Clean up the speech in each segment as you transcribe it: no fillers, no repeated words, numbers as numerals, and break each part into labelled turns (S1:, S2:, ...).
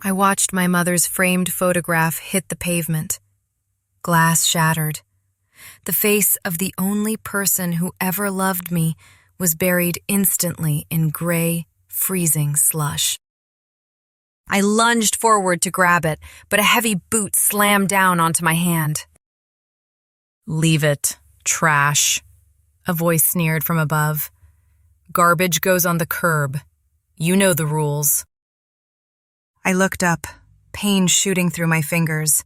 S1: I watched my mother's framed photograph hit the pavement. Glass shattered. The face of the only person who ever loved me was buried instantly in gray, freezing slush. I lunged forward to grab it, but a heavy boot slammed down onto my hand. "Leave it, trash," a voice sneered from above. "Garbage goes on the curb. You know the rules." I looked up, pain shooting through my fingers.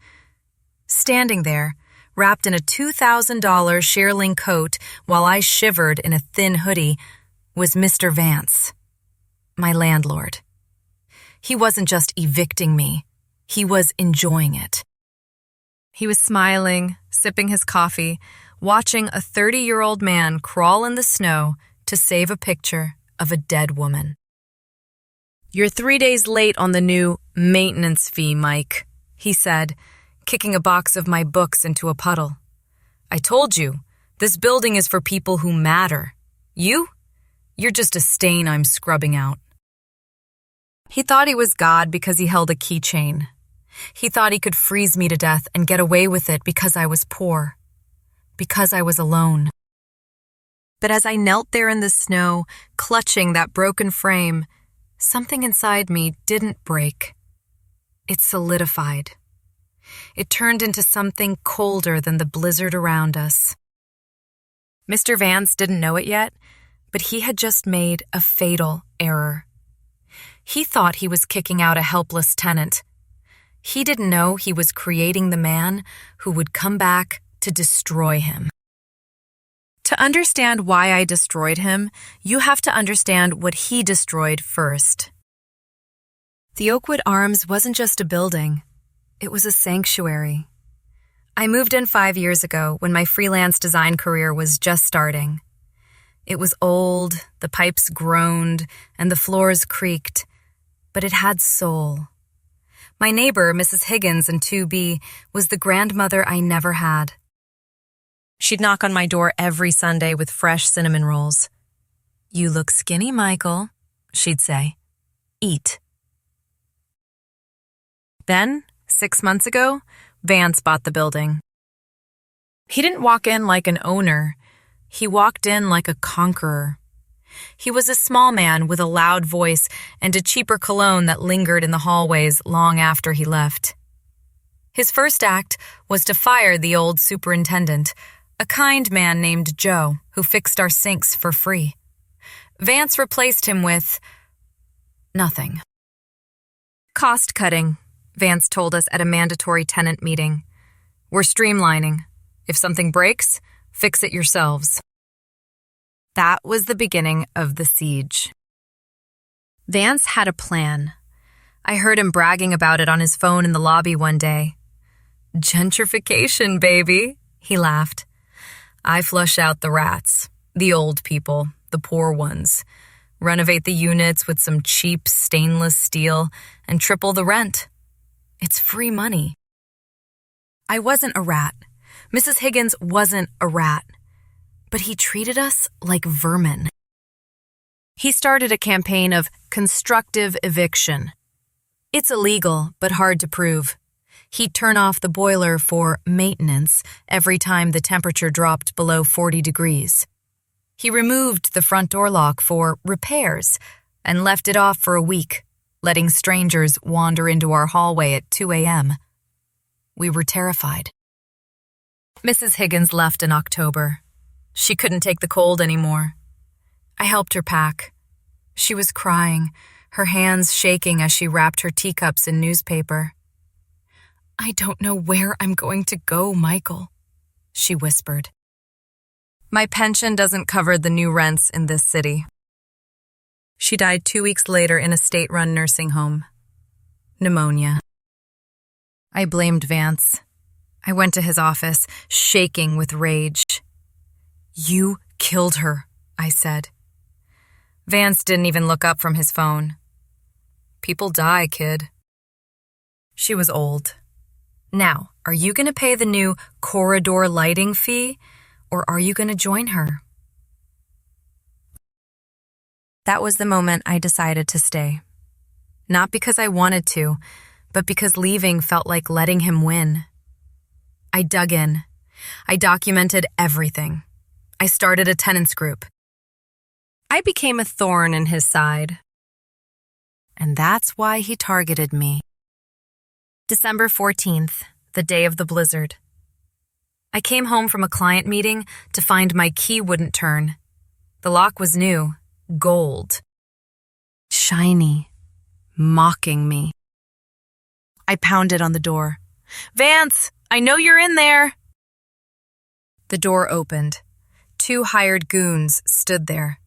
S1: Standing there, wrapped in a $2,000 shearling coat while I shivered in a thin hoodie, was Mr. Vance, my landlord. He wasn't just evicting me, he was enjoying it. He was smiling, sipping his coffee, watching a 30-year-old man crawl in the snow to save a picture of a dead woman. "You're 3 days late on the new maintenance fee, Mike," he said, kicking a box of my books into a puddle. "I told you, this building is for people who matter. You're just a stain I'm scrubbing out." He thought he was God because he held a keychain. He thought he could freeze me to death and get away with it because I was poor, because I was alone. But as I knelt there in the snow, clutching that broken frame, something inside me didn't break. It solidified. It turned into something colder than the blizzard around us. Mr. Vance didn't know it yet, but he had just made a fatal error. He thought he was kicking out a helpless tenant. He didn't know he was creating the man who would come back to destroy him. To understand why I destroyed him, you have to understand what he destroyed first. The Oakwood Arms wasn't just a building. It was a sanctuary. I moved in 5 years ago when my freelance design career was just starting. It was old, the pipes groaned, and the floors creaked, but it had soul. My neighbor, Mrs. Higgins in 2B, was the grandmother I never had. She'd knock on my door every Sunday with fresh cinnamon rolls. "You look skinny, Michael," she'd say. "Eat." Then, 6 months ago, Vance bought the building. He didn't walk in like an owner. He walked in like a conqueror. He was a small man with a loud voice and a cheaper cologne that lingered in the hallways long after he left. His first act was to fire the old superintendent, a kind man named Joe, who fixed our sinks for free. Vance replaced him with nothing. "Cost cutting," Vance told us at a mandatory tenant meeting. "We're streamlining. If something breaks, fix it yourselves." That was the beginning of the siege. Vance had a plan. I heard him bragging about it on his phone in the lobby one day. "Gentrification, baby," he laughed. "I flush out the rats, the old people, the poor ones, renovate the units with some cheap stainless steel, and triple the rent. It's free money." I wasn't a rat. Mrs. Higgins wasn't a rat. But he treated us like vermin. He started a campaign of constructive eviction. It's illegal, but hard to prove. He'd turn off the boiler for maintenance every time the temperature dropped below 40 degrees. He removed the front door lock for repairs and left it off for a week, letting strangers wander into our hallway at 2 a.m. We were terrified. Mrs. Higgins left in October. She couldn't take the cold anymore. I helped her pack. She was crying, her hands shaking as she wrapped her teacups in newspaper. "I don't know where I'm going to go, Michael," she whispered. "My pension doesn't cover the new rents in this city." She died 2 weeks later in a state-run nursing home. Pneumonia. I blamed Vance. I went to his office, shaking with rage. "You killed her," I said. Vance didn't even look up from his phone. "People die, kid." She was old. "Now, are you going to pay the new corridor lighting fee, or are you going to join her?" That was the moment I decided to stay. Not because I wanted to, but because leaving felt like letting him win. I dug in. I documented everything. I started a tenants group. I became a thorn in his side. And that's why he targeted me. December 14th, the day of the blizzard. I came home from a client meeting to find my key wouldn't turn. The lock was new, gold, shiny, mocking me. I pounded on the door. "Vance, I know you're in there." The door opened. 2 hired goons stood there.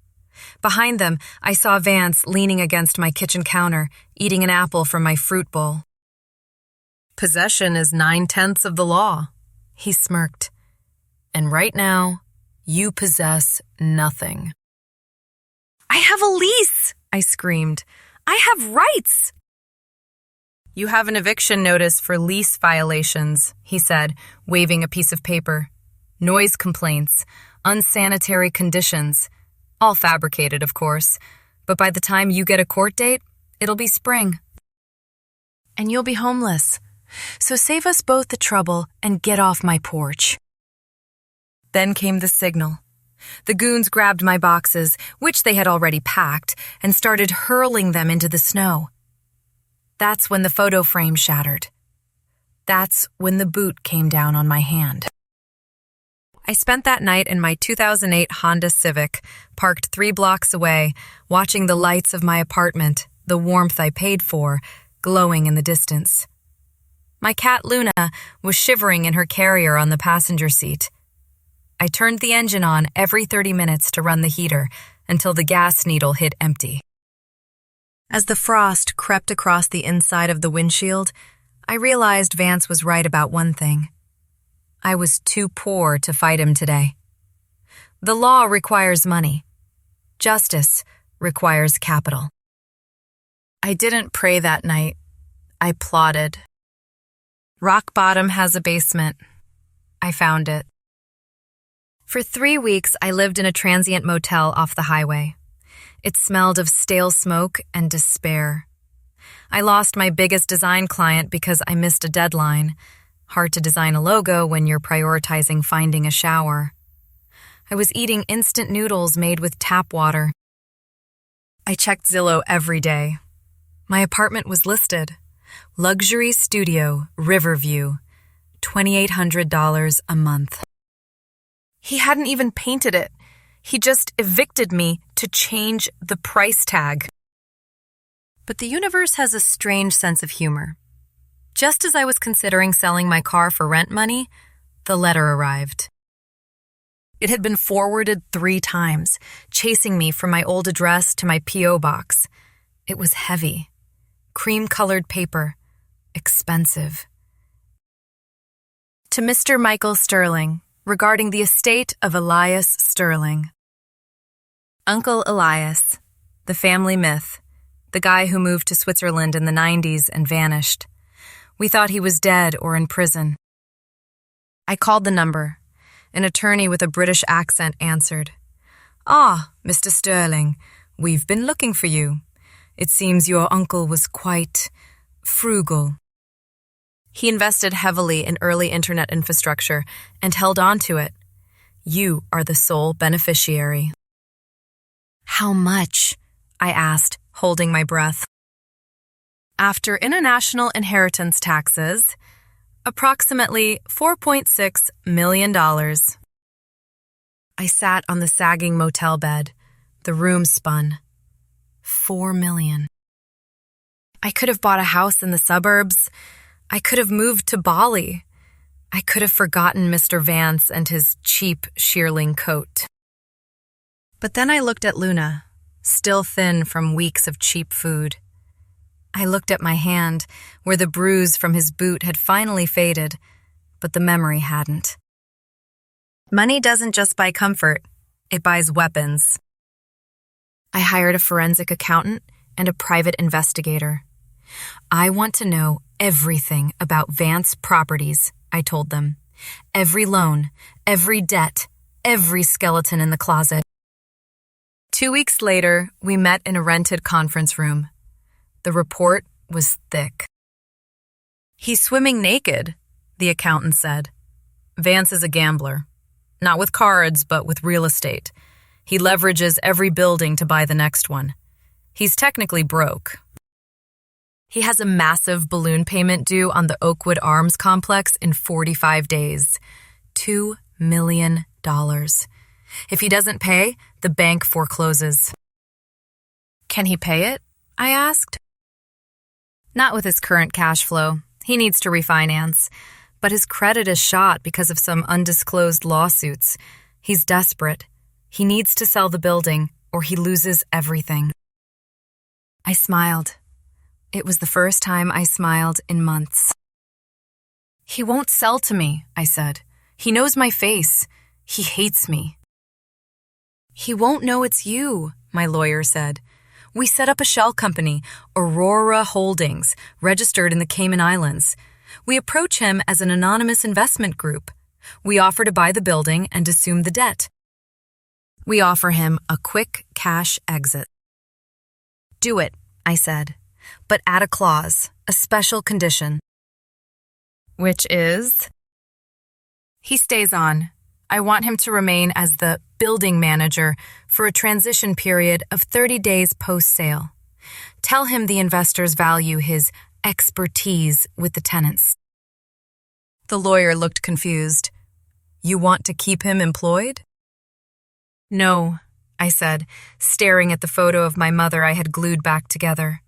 S1: Behind them, I saw Vance leaning against my kitchen counter, eating an apple from my fruit bowl. "Possession is 9/10 of the law," he smirked. "And right now, you possess nothing." "I have a lease," I screamed. "I have rights." "You have an eviction notice for lease violations," he said, waving a piece of paper. "Noise complaints, unsanitary conditions, all fabricated, of course, but by the time you get a court date, it'll be spring. And you'll be homeless, so save us both the trouble and get off my porch." Then came the signal. The goons grabbed my boxes, which they had already packed, and started hurling them into the snow. That's when the photo frame shattered. That's when the boot came down on my hand. I spent that night in my 2008 Honda Civic, parked 3 blocks away, watching the lights of my apartment, the warmth I paid for, glowing in the distance. My cat Luna was shivering in her carrier on the passenger seat. I turned the engine on every 30 minutes to run the heater until the gas needle hit empty. As the frost crept across the inside of the windshield, I realized Vance was right about one thing. I was too poor to fight him today. The law requires money. Justice requires capital. I didn't pray that night. I plotted. Rock Bottom has a basement. I found it. For 3 weeks, I lived in a transient motel off the highway. It smelled of stale smoke and despair. I lost my biggest design client because I missed a deadline. Hard to design a logo when you're prioritizing finding a shower. I was eating instant noodles made with tap water. I checked Zillow every day. My apartment was listed. Luxury studio, Riverview, $2,800 a month. He hadn't even painted it. He just evicted me to change the price tag. But the universe has a strange sense of humor. Just as I was considering selling my car for rent money, the letter arrived. It had been forwarded 3 times, chasing me from my old address to my P.O. box. It was heavy. Cream-colored paper. Expensive. To Mr. Michael Sterling, regarding the estate of Elias Sterling. Uncle Elias, the family myth, the guy who moved to Switzerland in the 90s and vanished. We thought he was dead or in prison. I called the number. An attorney with a British accent answered. "Ah, Mr. Sterling, we've been looking for you. It seems your uncle was quite frugal. He invested heavily in early internet infrastructure and held on to it. You are the sole beneficiary." "How much?" I asked, holding my breath. "After international inheritance taxes, approximately $4.6 million. I sat on the sagging motel bed. The room spun. $4 million. I could have bought a house in the suburbs. I could have moved to Bali. I could have forgotten Mr. Vance and his cheap shearling coat. But then I looked at Luna, still thin from weeks of cheap food. I looked at my hand, where the bruise from his boot had finally faded, but the memory hadn't. Money doesn't just buy comfort, it buys weapons. I hired a forensic accountant and a private investigator. "I want to know everything about Vance properties," I told them. "Every loan, every debt, every skeleton in the closet." 2 weeks later, we met in a rented conference room. The report was thick. He's swimming naked, the accountant said. Vance is a gambler. Not with cards, but with real estate. He leverages every building to buy the next one. He's technically broke. He has a massive balloon payment due on the Oakwood Arms complex in 45 days. $2 million. If he doesn't pay, the bank forecloses. Can he pay it? I asked. Not with his current cash flow. He needs to refinance. But his credit is shot because of some undisclosed lawsuits. He's desperate. He needs to sell the building, or he loses everything. I smiled. It was the first time I smiled in months. He won't sell to me, I said. He knows my face. He hates me. He won't know it's you, my lawyer said. We set up a shell company, Aurora Holdings, registered in the Cayman Islands. We approach him as an anonymous investment group. We offer to buy the building and assume the debt. We offer him a quick cash exit. Do it, I said, but add a clause, a special condition. Which is? He stays on. I want him to remain as the building manager for a transition period of 30 days post-sale. Tell him the investors value his expertise with the tenants. The lawyer looked confused. You want to keep him employed? No, I said, staring at the photo of my mother I had glued back together.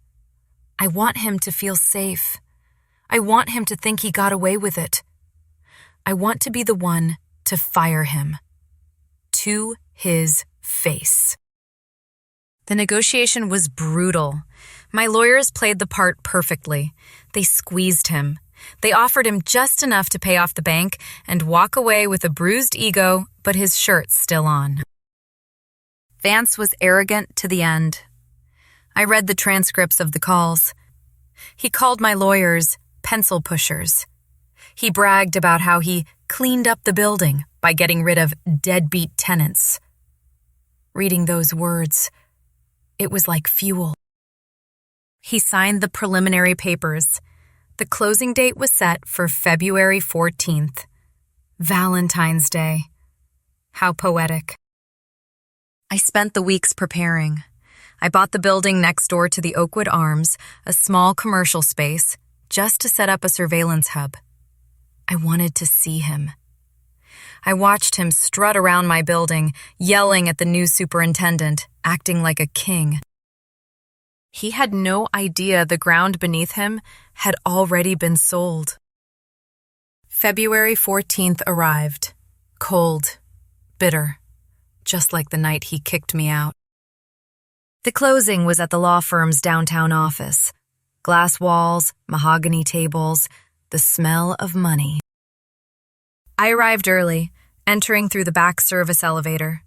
S1: I want him to feel safe. I want him to think he got away with it. I want to be the one to fire him. To his face. The negotiation was brutal. My lawyers played the part perfectly. They squeezed him. They offered him just enough to pay off the bank and walk away with a bruised ego, but his shirt still on. Vance was arrogant to the end. I read the transcripts of the calls. He called my lawyers pencil pushers. He bragged about how he cleaned up the building by getting rid of deadbeat tenants. Reading those words, it was like fuel. He signed the preliminary papers. The closing date was set for February 14th. Valentine's Day. How poetic. I spent the weeks preparing. I bought the building next door to the Oakwood Arms, a small commercial space, just to set up a surveillance hub. I wanted to see him. I watched him strut around my building, yelling at the new superintendent, acting like a king. He had no idea the ground beneath him had already been sold. February 14th arrived. Cold, bitter, just like the night he kicked me out. The closing was at the law firm's downtown office. Glass walls, mahogany tables, the smell of money. I arrived early, entering through the back service elevator.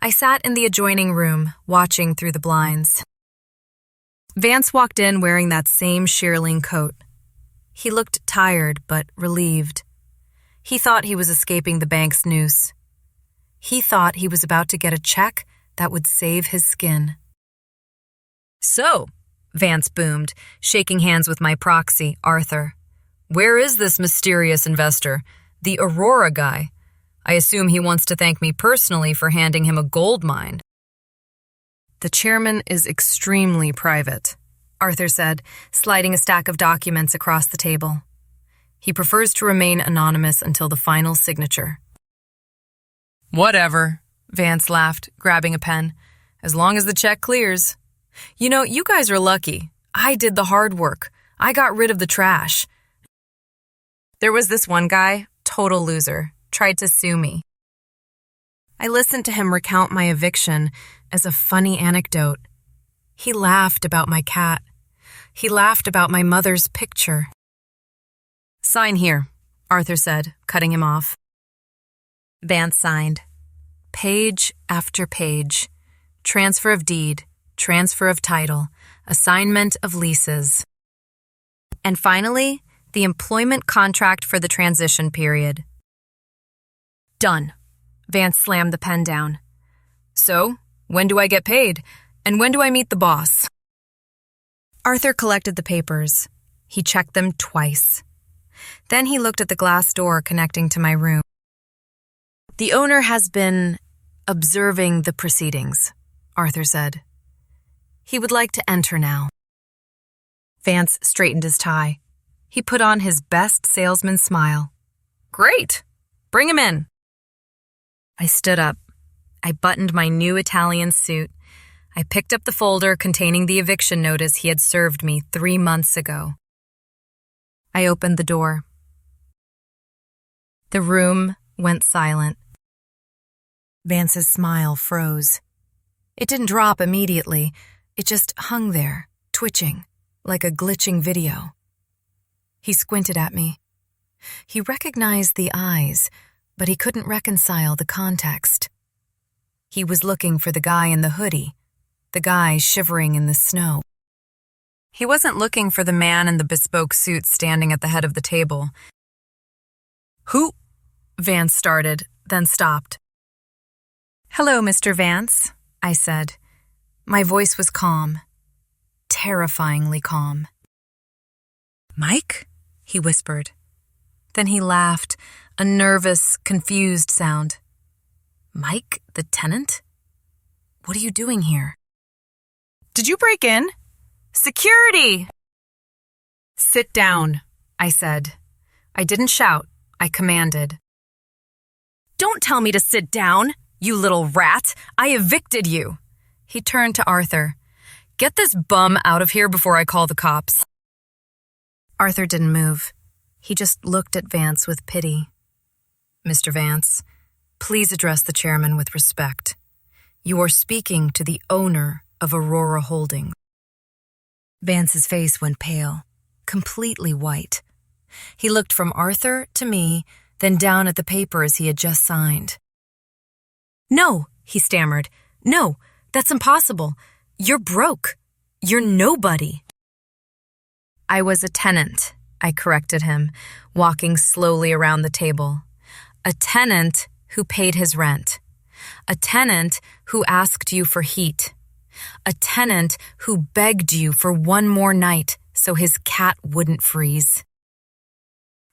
S1: I sat in the adjoining room, watching through the blinds. Vance walked in wearing that same shearling coat. He looked tired but relieved. He thought he was escaping the bank's noose. He thought he was about to get a check that would save his skin. So, Vance boomed, shaking hands with my proxy, Arthur. Where is this mysterious investor? The Aurora guy. I assume he wants to thank me personally for handing him a gold mine. The chairman is extremely private, Arthur said, sliding a stack of documents across the table. He prefers to remain anonymous until the final signature. Whatever, Vance laughed, grabbing a pen. As long as the check clears. You know, you guys are lucky. I did the hard work. I got rid of the trash. There was this one guy, total loser, tried to sue me. I listened to him recount my eviction as a funny anecdote. He laughed about my cat. He laughed about my mother's picture. Sign here, Arthur said, cutting him off. Vance signed. Page after page. Transfer of deed, transfer of title, assignment of leases. And finally, the employment contract for the transition period. Done. Vance slammed the pen down. So, when do I get paid? And when do I meet the boss? Arthur collected the papers. He checked them twice. Then he looked at the glass door connecting to my room. "The owner has been observing the proceedings," Arthur said. "He would like to enter now." Vance straightened his tie. He put on his best salesman smile. "Great! Bring him in." I stood up. I buttoned my new Italian suit. I picked up the folder containing the eviction notice he had served me 3 months ago. I opened the door. The room went silent. Vance's smile froze. It didn't drop immediately. It just hung there, twitching, like a glitching video. He squinted at me. He recognized the eyes, but he couldn't reconcile the context. He was looking for the guy in the hoodie, the guy shivering in the snow. He wasn't looking for the man in the bespoke suit standing at the head of the table. "Who?" Vance started, then stopped. "Hello, Mr. Vance," I said. My voice was calm, terrifyingly calm. "Mike?" he whispered. Then he laughed, a nervous, confused sound. "Mike, the tenant? What are you doing here?" "Did you break in?" "Security!" "Sit down," I said. I didn't shout, I commanded. "Don't tell me to sit down, you little rat! I evicted you!" He turned to Arthur. "Get this bum out of here before I call the cops." Arthur didn't move. He just looked at Vance with pity. "Mr. Vance, please address the chairman with respect. You are speaking to the owner of Aurora Holdings." Vance's face went pale, completely white. He looked from Arthur to me, then down at the papers he had just signed. "No," he stammered. "No, that's impossible. You're broke. You're nobody." "I was a tenant," I corrected him, walking slowly around the table. "A tenant who paid his rent. A tenant who asked you for heat. A tenant who begged you for one more night so his cat wouldn't freeze."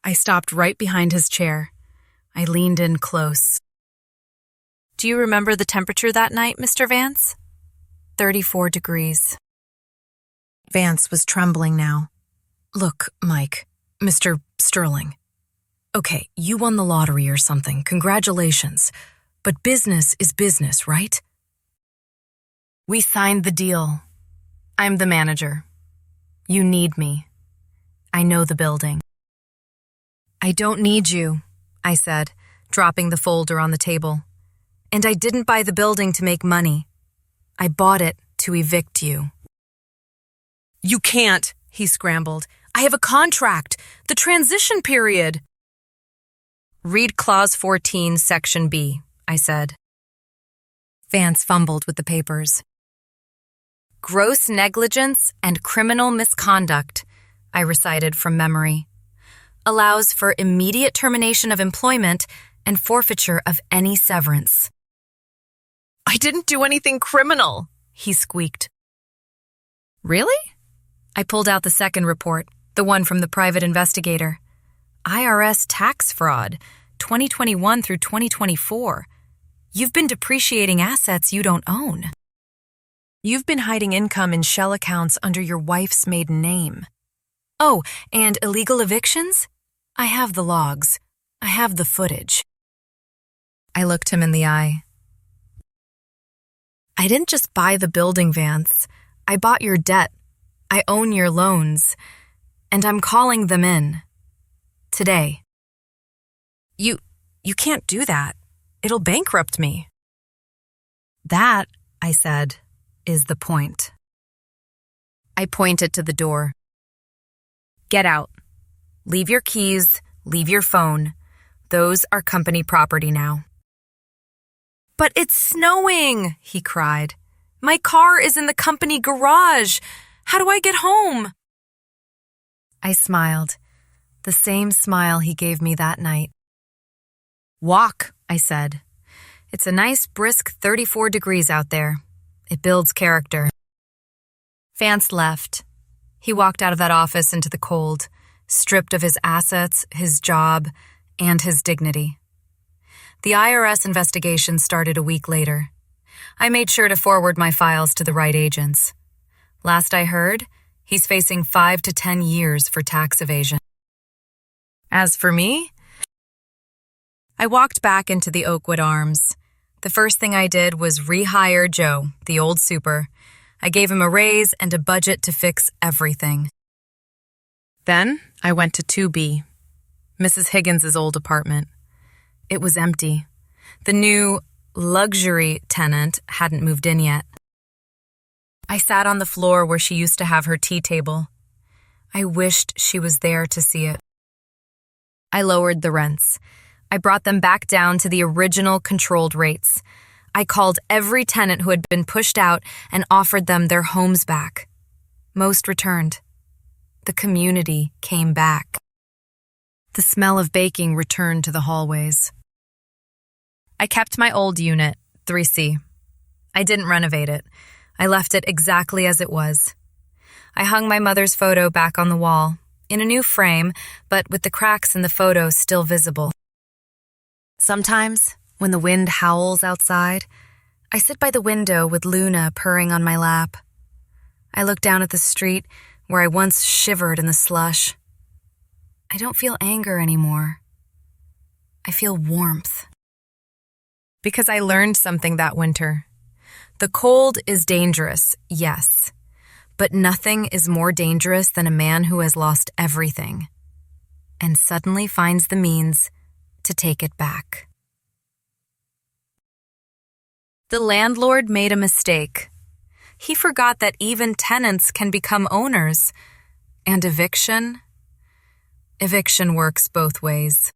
S1: I stopped right behind his chair. I leaned in close. "Do you remember the temperature that night, Mr. Vance?" 34 degrees. Vance was trembling now. "Look, Mike, Mr. Sterling. Okay, you won the lottery or something. Congratulations. But business is business, right? We signed the deal. I'm the manager. You need me. I know the building." "I don't need you," I said, dropping the folder on the table. "And I didn't buy the building to make money. I bought it to evict you." "You can't," he scrambled. "I have a contract. The transition period." "Read Clause 14, Section B," I said. Vance fumbled with the papers. "Gross negligence and criminal misconduct," I recited from memory, "allows for immediate termination of employment and forfeiture of any severance." "I didn't do anything criminal," he squeaked. "Really?" I pulled out the second report, the one from the private investigator. IRS tax fraud, 2021 through 2024. You've been depreciating assets you don't own. You've been hiding income in shell accounts under your wife's maiden name. Oh, and illegal evictions? I have the logs. I have the footage. I looked him in the eye. "I didn't just buy the building, Vance. I bought your debt. I own your loans. And I'm calling them in. Today." You can't do that. It'll bankrupt me." "That," I said, "is the point." I pointed to the door. "Get out. Leave your keys, leave your phone. Those are company property now." "But it's snowing," he cried. "My car is in the company garage. How do I get home?" I smiled, the same smile he gave me that night. "Walk," I said. "It's a nice brisk 34 degrees out there. It builds character." Vance left. He walked out of that office into the cold, stripped of his assets, his job, and his dignity. The IRS investigation started a week later. I made sure to forward my files to the right agents. Last I heard, he's facing 5 to 10 years for tax evasion. As for me, I walked back into the Oakwood Arms. The first thing I did was rehire Joe, the old super. I gave him a raise and a budget to fix everything. Then I went to 2B, Mrs. Higgins's old apartment. It was empty. The new luxury tenant hadn't moved in yet. I sat on the floor where she used to have her tea table. I wished she was there to see it. I lowered the rents. I brought them back down to the original controlled rates. I called every tenant who had been pushed out and offered them their homes back. Most returned. The community came back. The smell of baking returned to the hallways. I kept my old unit, 3C. I didn't renovate it. I left it exactly as it was. I hung my mother's photo back on the wall, in a new frame, but with the cracks in the photo still visible. Sometimes, when the wind howls outside, I sit by the window with Luna purring on my lap. I look down at the street where I once shivered in the slush. I don't feel anger anymore. I feel warmth. Because I learned something that winter. The cold is dangerous, yes, but nothing is more dangerous than a man who has lost everything and suddenly finds the means to take it back. The landlord made a mistake. He forgot that even tenants can become owners. And eviction works both ways.